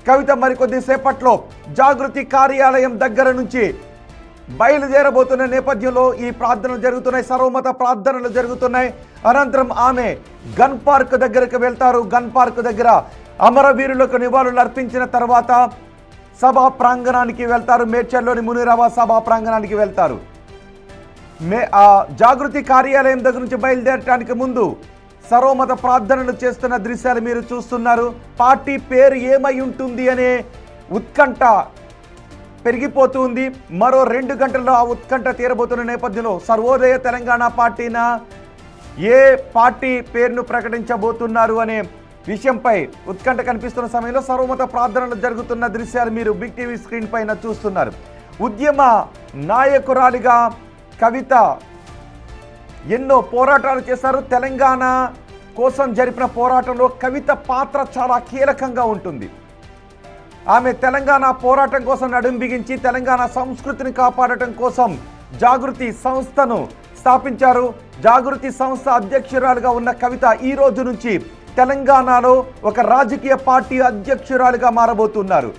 కవిత మరికొద్ది సేపట్లో జాగృతి కార్యాలయం దగ్గర నుంచి బయలుదేరబోతున్న నేపథ్యంలో ఈ ప్రార్థనలు జరుగుతున్నాయి, సర్వమత ప్రార్థనలు జరుగుతున్నాయి. అనంతరం ఆమె గన్ పార్క్ దగ్గరకు వెళ్తారు. గన్ పార్క్ దగ్గర అమరవీరులకు నివాళులు అర్పించిన తర్వాత సభా ప్రాంగణానికి వెళ్తారు. మేడ్చల్లోని మునిరావా సభా ప్రాంగణానికి వెళ్తారు. జాగృతి కార్యాలయం దగ్గర నుంచి బయలుదేరటానికి ముందు సర్వమత ప్రార్థనలు చేస్తున్న దృశ్యాలు మీరు చూస్తున్నారు. పార్టీ పేరు ఏమై ఉంటుంది అనే ఉత్కంఠ పెరిగిపోతుంది. మరో 2 గంటల్లో ఆ ఉత్కంఠ తీరబోతున్న నేపథ్యంలో సర్వోదయ తెలంగాణ పార్టీనా, ఏ పార్టీ పేరును ప్రకటించబోతున్నారు అనే విషయంపై ఉత్కంఠ కనిపిస్తున్న సమయంలో సర్వమత ప్రార్థనలు జరుగుతున్న దృశ్యాలు మీరు బిగ్ టీవీ స్క్రీన్ పైన చూస్తున్నారు. ఉద్యమ నాయకురాలిగా కవిత ఎన్నో పోరాటాలు చేశారు. తెలంగాణ కోసం జరిపిన పోరాటంలో కవిత పాత్ర చాలా కీలకంగా ఉంటుంది. ఆమె తెలంగాణ పోరాటం కోసం నడుం బిగించి తెలంగాణ సంస్కృతిని కాపాడటం కోసం జాగృతి సంస్థను స్థాపించారు. జాగృతి సంస్థ అధ్యక్షురాలుగా ఉన్న కవిత ఈ రోజు నుంచి తెలంగాణలో ఒక రాజకీయ పార్టీ అధ్యక్షురాలుగా మారబోతున్నారు.